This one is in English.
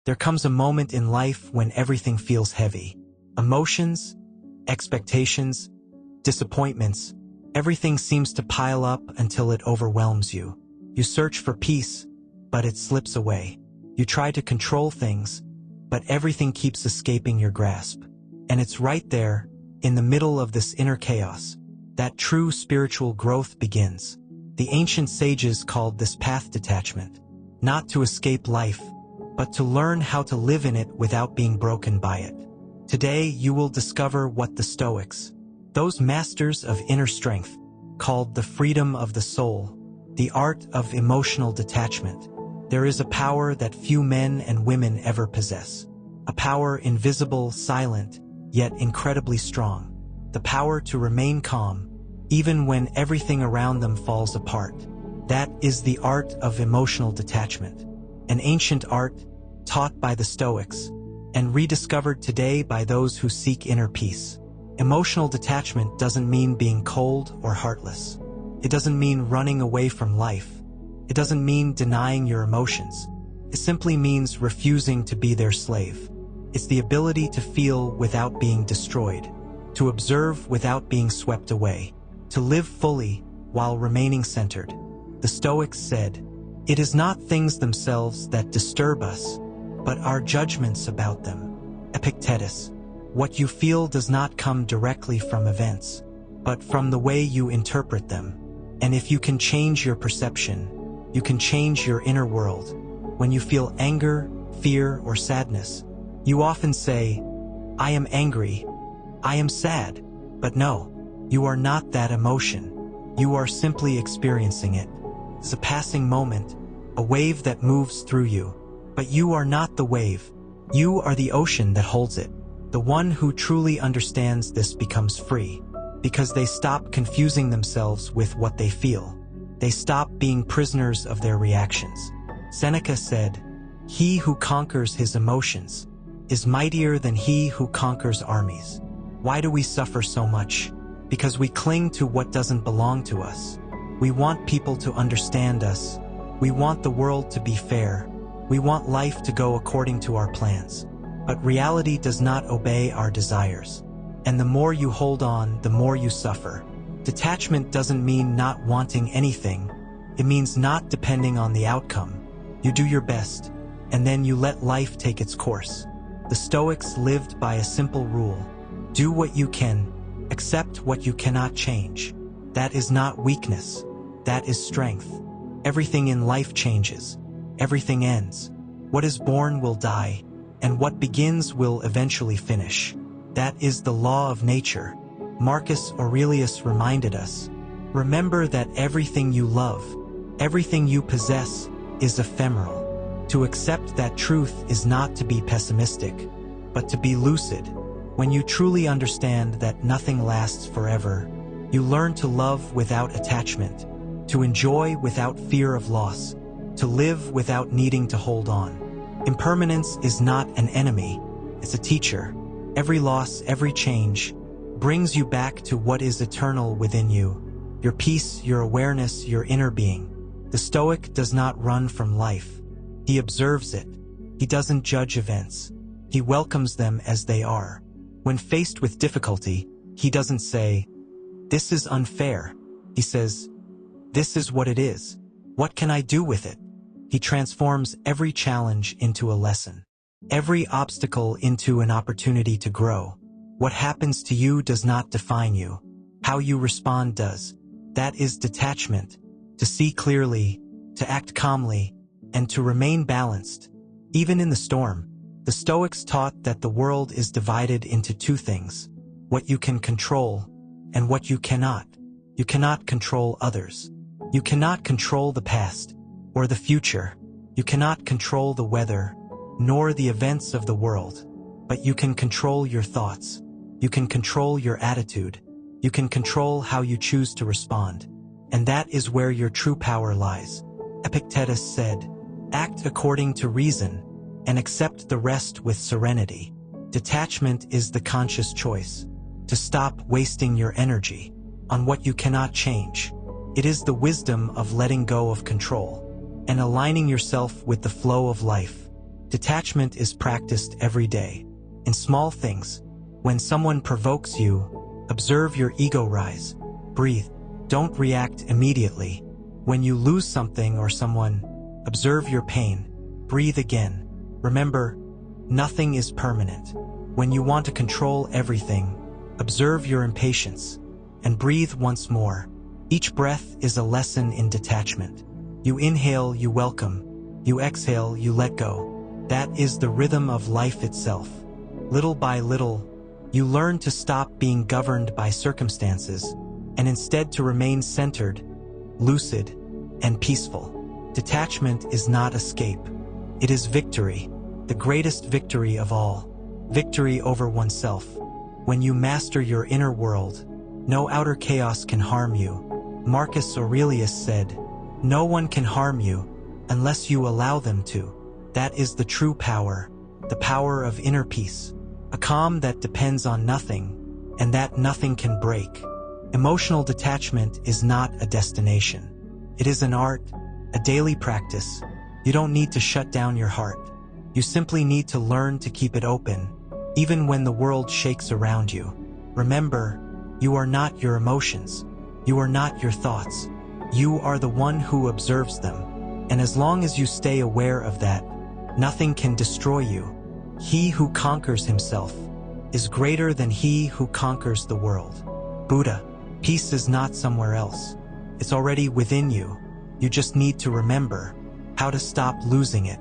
There comes a moment in life when everything feels heavy. Emotions, expectations, disappointments, everything seems to pile up until it overwhelms you. You search for peace, but it slips away. You try to control things, but everything keeps escaping your grasp. And it's right there, in the middle of this inner chaos, that true spiritual growth begins. The ancient sages called this path detachment, not to escape life, but to learn how to live in it without being broken by it. Today you will discover what the Stoics, those masters of inner strength, called the freedom of the soul, the art of emotional detachment. There is a power that few men and women ever possess. A power invisible, silent, yet incredibly strong. The power to remain calm, even when everything around them falls apart. That is the art of emotional detachment. An ancient art, taught by the Stoics, and rediscovered today by those who seek inner peace. Emotional detachment doesn't mean being cold or heartless. It doesn't mean running away from life. It doesn't mean denying your emotions. It simply means refusing to be their slave. It's the ability to feel without being destroyed, to observe without being swept away, to live fully while remaining centered. The Stoics said, "It is not things themselves that disturb us, but our judgments about them." Epictetus, "What you feel does not come directly from events, but from the way you interpret them. And if you can change your perception, you can change your inner world." When you feel anger, fear, or sadness, you often say, "I am angry, I am sad." But no, you are not that emotion. You are simply experiencing it. It's a passing moment, a wave that moves through you. But you are not the wave. You are the ocean that holds it. The one who truly understands this becomes free, because they stop confusing themselves with what they feel. They stop being prisoners of their reactions. Seneca said, "He who conquers his emotions is mightier than he who conquers armies." Why do we suffer so much? Because we cling to what doesn't belong to us. We want people to understand us. We want the world to be fair. We want life to go according to our plans. But reality does not obey our desires. And the more you hold on, the more you suffer. Detachment doesn't mean not wanting anything. It means not depending on the outcome. You do your best, and then you let life take its course. The Stoics lived by a simple rule: do what you can, accept what you cannot change. That is not weakness. That is strength. Everything in life changes. Everything ends. What is born will die, and what begins will eventually finish. That is the law of nature. Marcus Aurelius reminded us, "Remember that everything you love, everything you possess, is ephemeral." To accept that truth is not to be pessimistic, but to be lucid. When you truly understand that nothing lasts forever, you learn to love without attachment, to enjoy without fear of loss, to live without needing to hold on. Impermanence is not an enemy, it's a teacher. Every loss, every change, brings you back to what is eternal within you, your peace, your awareness, your inner being. The Stoic does not run from life. He observes it. He doesn't judge events. He welcomes them as they are. When faced with difficulty, he doesn't say, "This is unfair." He says, "This is what it is. What can I do with it?" He transforms every challenge into a lesson, every obstacle into an opportunity to grow. What happens to you does not define you. How you respond does. That is detachment, to see clearly, to act calmly, and to remain balanced, even in the storm. The Stoics taught that the world is divided into two things: what you can control and what you cannot. You cannot control others. You cannot control the past or the future. You cannot control the weather, nor the events of the world. But you can control your thoughts. You can control your attitude. You can control how you choose to respond. And that is where your true power lies. Epictetus said, "Act according to reason, and accept the rest with serenity." Detachment is the conscious choice, to stop wasting your energy on what you cannot change. It is the wisdom of letting go of control and aligning yourself with the flow of life. Detachment is practiced every day. In small things, when someone provokes you, observe your ego rise. Breathe. Don't react immediately. When you lose something or someone, observe your pain. Breathe again. Remember, nothing is permanent. When you want to control everything, observe your impatience and breathe once more. Each breath is a lesson in detachment. You inhale, you welcome. You exhale, you let go. That is the rhythm of life itself. Little by little, you learn to stop being governed by circumstances and instead to remain centered, lucid, and peaceful. Detachment is not escape. It is victory, the greatest victory of all. Victory over oneself. When you master your inner world, no outer chaos can harm you. Marcus Aurelius said, "No one can harm you unless you allow them to." That is the true power, the power of inner peace. A calm that depends on nothing, and that nothing can break. Emotional detachment is not a destination. It is an art, a daily practice. You don't need to shut down your heart. You simply need to learn to keep it open, even when the world shakes around you. Remember, you are not your emotions. You are not your thoughts. You are the one who observes them. And as long as you stay aware of that, nothing can destroy you. He who conquers himself is greater than he who conquers the world. Buddha, peace is not somewhere else. It's already within you. You just need to remember how to stop losing it.